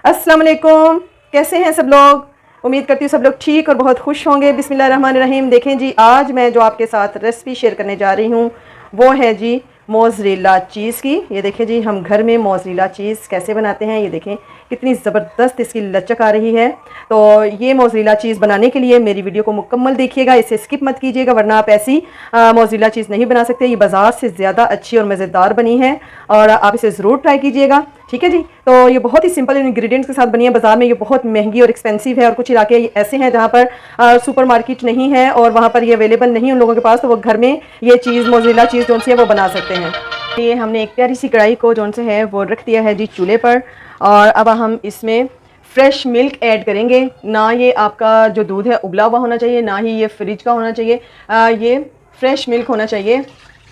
अस्सलाम वालेकुम, कैसे हैं सब लोग। उम्मीद करती हूँ सब लोग ठीक और बहुत खुश होंगे। बिस्मिल्लाहिर्रहमानिर्रहीम। देखें जी, आज मैं जो आपके साथ रेसिपी शेयर करने जा रही हूँ वो है जी मोज़रेला चीज़ की। ये देखें जी, हम घर में मोज़रेला चीज़ कैसे बनाते हैं। ये देखें कितनी ज़बरदस्त इसकी लचक आ रही है। तो ये मोज़रेला चीज़ बनाने के लिए मेरी वीडियो को मुकम्मल देखिएगा, इसे स्किप मत कीजिएगा, वरना आप ऐसी मोज़रेला चीज़ नहीं बना सकते। ये बाज़ार से ज़्यादा अच्छी और मज़ेदार बनी है और आप इसे ज़रूर ट्राई कीजिएगा, ठीक है जी। तो ये बहुत ही सिंपल इंग्रेडिएंट्स के साथ बनी है। बाजार में ये बहुत महंगी और एक्सपेंसिव है और कुछ इलाके ऐसे हैं जहाँ पर सुपर मार्केट नहीं है और वहाँ पर ये अवेलेबल नहीं है उन लोगों के पास, तो वो घर में ये चीज़ मोज़रेला चीज़ जो सी है वो बना सकते हैं। ये हमने एक प्यारी सी कढ़ाई को जो से है वो रख दिया है जी चूल्हे पर, और अब हम इसमें फ्रेश मिल्क ऐड करेंगे। ना ये आपका जो दूध है उबला हुआ होना चाहिए, ना ही ये फ्रिज का होना चाहिए, ये फ्रेश मिल्क होना चाहिए,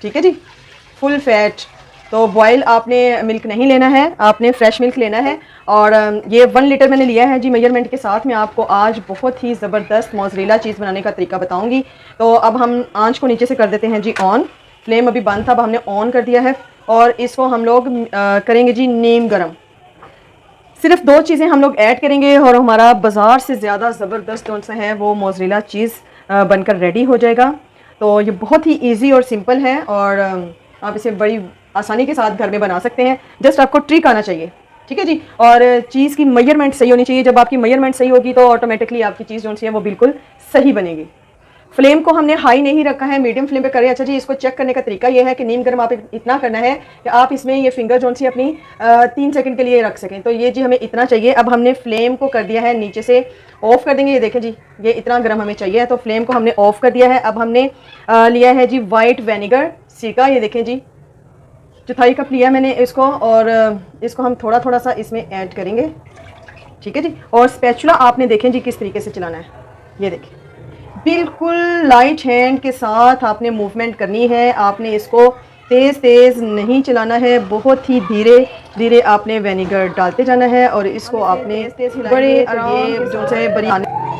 ठीक है जी, फुल फैट। तो बॉयल आपने मिल्क नहीं लेना है, आपने फ्रेश मिल्क लेना है। और ये 1 लीटर मैंने लिया है जी मेजरमेंट के साथ। मैं आपको आज बहुत ही ज़बरदस्त मोज़रेला चीज़ बनाने का तरीका बताऊंगी। तो अब हम आंच को नीचे से कर देते हैं जी ऑन। फ्लेम अभी बंद था, अब हमने ऑन कर दिया है और इसको हम लोग करेंगे जी नीम गरम। सिर्फ 2 चीज़ें हम लोग ऐड करेंगे और हमारा बाज़ार से ज़्यादा ज़बरदस्त कौन सा है वो मोज़रेला चीज़ बनकर रेडी हो जाएगा। तो ये बहुत ही ईजी और सिंपल है और आप इसे बड़ी आसानी के साथ घर में बना सकते हैं। जस्ट आपको ट्रिक आना चाहिए, ठीक है जी। और चीज़ की मेजरमेंट सही होनी चाहिए। जब आपकी मेजरमेंट सही होगी तो ऑटोमेटिकली आपकी चीज़ जो सी है वो बिल्कुल सही बनेगी। फ्लेम को हमने हाई नहीं रखा है, मीडियम फ्लेम पे करें। अच्छा जी, इसको चेक करने का तरीका ये है कि नीम गर्म आप इतना करना है कि आप इसमें ये फिंगर जो सी अपनी 3 सेकंड के लिए रख सकें। तो ये जी हमें इतना चाहिए। अब हमने फ्लेम को कर दिया है नीचे से ऑफ कर देंगे। ये देखें जी, ये इतना गर्म हमें चाहिए, तो फ्लेम को हमने ऑफ कर दिया है। अब हमने लिया है जी वाइट विनेगर सिरका। ये देखें जी, 1/4 कप लिया मैंने इसको, और इसको हम थोड़ा थोड़ा सा इसमें ऐड करेंगे, ठीक है जी। और स्पैचुला आपने देखें जी किस तरीके से चलाना है। ये देखें, बिल्कुल लाइट हैंड के साथ आपने मूवमेंट करनी है। आपने इसको तेज़ तेज़ नहीं चलाना है, बहुत ही धीरे धीरे आपने विनेगर डालते जाना है और इसको आपने बड़े आराम जो है बड़ी,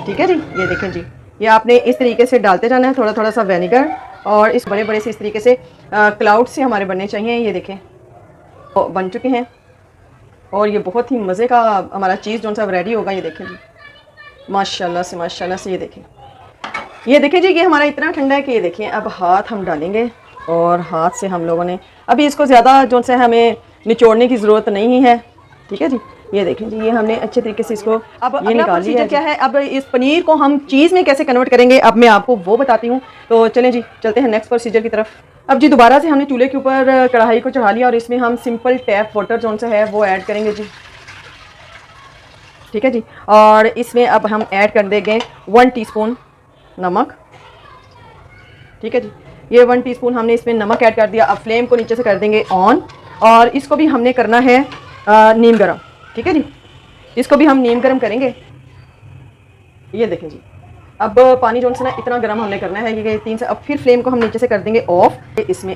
ठीक है जी। ये देखें जी, ये आपने इस तरीके से डालते जाना है थोड़ा थोड़ा सा विनेगर, और इस बड़े बड़े से इस तरीके से क्लाउड से हमारे बनने चाहिए। ये देखें तो बन चुके हैं और ये बहुत ही मज़े का हमारा चीज़ जो सा रेडी होगा। ये देखें जी, माशाल्लाह से ये देखें जी, ये हमारा इतना ठंडा है कि ये देखें अब हाथ हम डालेंगे और हाथ से हम लोगों ने अभी इसको ज़्यादा जो सा हमें निचोड़ने की ज़रूरत नहीं है, ठीक है जी। ये देखें जी, ये हमने अच्छे तरीके से इसको अब ये निकाल लिया है। क्या है, अब इस पनीर को हम चीज़ में कैसे कन्वर्ट करेंगे अब मैं आपको वो बताती हूँ। तो चलें जी, चलते हैं नेक्स्ट प्रोसीजर की तरफ। अब जी दोबारा से हमने चूल्हे के ऊपर कढ़ाई को चढ़ा लिया और इसमें हम सिंपल टैप वाटर जो सा है वो ऐड करेंगे जी, ठीक है जी। और इसमें अब हम ऐड कर देंगे 1 टीस्पून नमक, ठीक है जी। ये 1 टीस्पून हमने इसमें नमक ऐड कर दिया। अब फ्लेम को नीचे से कर देंगे ऑन और इसको भी हमने करना है नीम गरम, ठीक है जी। इसको भी हम नीम गरम करेंगे। ये देखें जी, अब पानी जो सा ना इतना गरम हमने करना है ये 3 से। अब फिर फ्लेम को हम नीचे से कर देंगे ऑफ। इसमें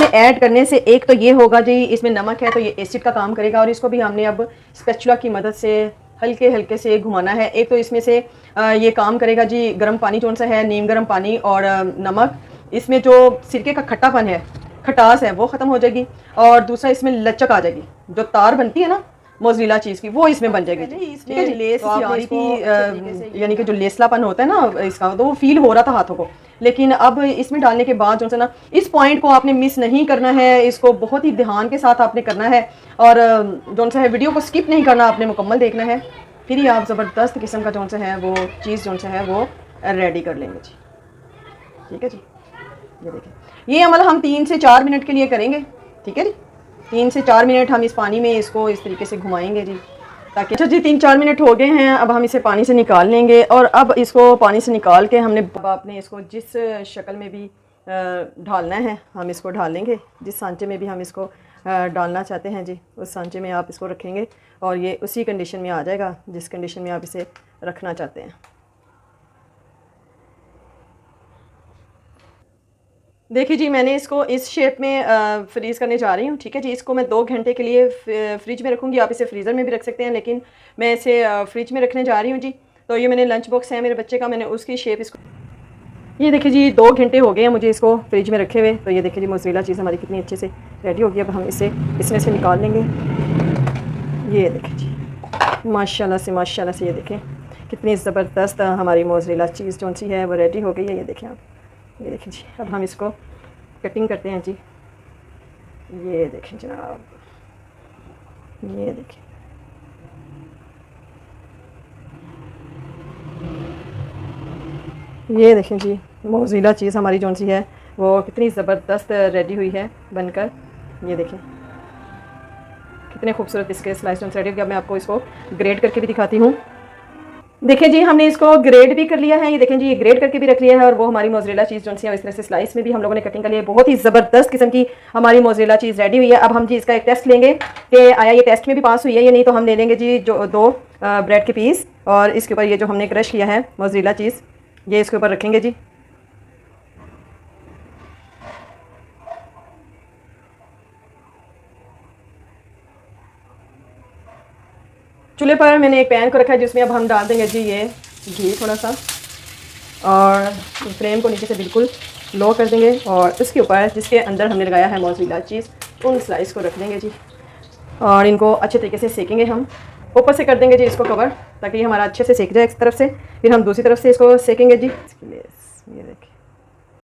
ऐड करने से एक तो ये होगा जी, इसमें नमक है तो ये एसिड का काम करेगा और इसको भी हमने अब स्पैचुला की मदद से हल्के हल्के से घुमाना है। एक तो इसमें से ये काम करेगा जी गर्म पानी जो सा है, नीम गर्म पानी और नमक, इसमें जो सिरके का खट्टापन है, खटास है वो ख़त्म हो जाएगी। और दूसरा इसमें लचक आ जाएगी, जो तार बनती है ना मोज़रेला चीज़ की वो इसमें बन जाएगी, ठीक है जी। लेस की यानी कि जो लेसलापन होता है ना इसका, तो वो फील हो रहा था हाथों को। लेकिन अब इसमें डालने के बाद जो है ना, इस पॉइंट को आपने मिस नहीं करना है, इसको बहुत ही ध्यान के साथ आपने करना है और जो सा है वीडियो को स्किप नहीं करना, आपने मुकम्मल देखना है। फिर ही आप ज़बरदस्त किस्म का जो सा है वो चीज़ जो सा है वो रेडी कर लेंगे जी, ठीक है जी। ये देखिए, ये अमल हम 3 से 4 मिनट के लिए करेंगे, ठीक है जी। 3 से 4 मिनट हम इस पानी में इसको इस तरीके से घुमाएंगे जी, ताकि अच्छा जी 3-4 मिनट हो गए हैं। अब हम इसे पानी से निकाल लेंगे और अब इसको पानी से निकाल के हमने आपने इसको जिस शक्ल में भी ढालना है हम इसको ढाल लेंगे। जिस सांचे में भी हम इसको डालना चाहते हैं जी, उस सांचे में आप इसको रखेंगे और ये उसी कंडीशन में आ जाएगा जिस कंडीशन में आप इसे रखना चाहते हैं। देखिए जी, मैंने इसको इस शेप में फ्रीज़ करने जा रही हूँ, ठीक है जी। इसको मैं 2 घंटे के लिए फ्रिज में रखूँगी। आप इसे फ्रीज़र में भी रख सकते हैं, लेकिन मैं इसे फ्रिज में रखने जा रही हूँ जी। तो ये मैंने लंच बॉक्स है मेरे बच्चे का, मैंने उसकी शेप इसको, ये देखिए जी 2 घंटे हो गए हैं मुझे इसको फ्रिज में रखे हुए। तो ये देखिए जी मोज़रेला चीज़ हमारी कितनी अच्छे से रेडी होगी। अब हम इसे इसमें से निकाल लेंगे। ये देखिए जी, माशाल्लाह से ये देखें कितनी ज़बरदस्त हमारी मोज़रेला चीज़ जो सी है वो रेडी हो गई है। ये देखें आप, ये देखें जी। अब हम इसको कटिंग करते हैं जी। ये देखें जनाब, ये देखें, ये देखें जी मोज़रेला चीज़ हमारी जो सी है वो कितनी ज़बरदस्त रेडी हुई है बनकर। ये देखें कितने खूबसूरत इसके स्लाइस रेडी हो गया। मैं आपको इसको ग्रेड करके भी दिखाती हूँ। देखें जी हमने इसको ग्रेड भी कर लिया है। ये देखें जी ये ग्रेड करके भी रख लिया है और वो हमारी मोज़रेला चीज़ जो सी है इस तरह से स्लाइस में भी हम लोगों ने कटिंग कर लिया है। बहुत ही ज़बरदस्त किस्म की हमारी मोज़रेला चीज़ रेडी हुई है। अब हम जी इसका एक टेस्ट लेंगे कि आया ये टेस्ट में भी पास हुई है या नहीं। तो हम ले लेंगे जी जो 2 ब्रेड के पीस और इसके ऊपर ये जो हमने क्रश किया है मोज़रेला चीज़ ये इसके ऊपर रखेंगे जी। चूल्हे पर मैंने एक पैन को रखा है जिसमें अब हम डाल देंगे जी ये घी थोड़ा सा और फ्लेम को नीचे से बिल्कुल लो कर देंगे और इसके ऊपर जिसके अंदर हमने लगाया है मोज़रेला चीज़ उन स्लाइस को रख देंगे जी और इनको अच्छे तरीके से सेकेंगे। हम ऊपर से कर देंगे जी इसको कवर ताकि ये हमारा अच्छे से सेक जाए एक तरफ से, फिर हम दूसरी तरफ से इसको सेकेंगे जी। ये देखिए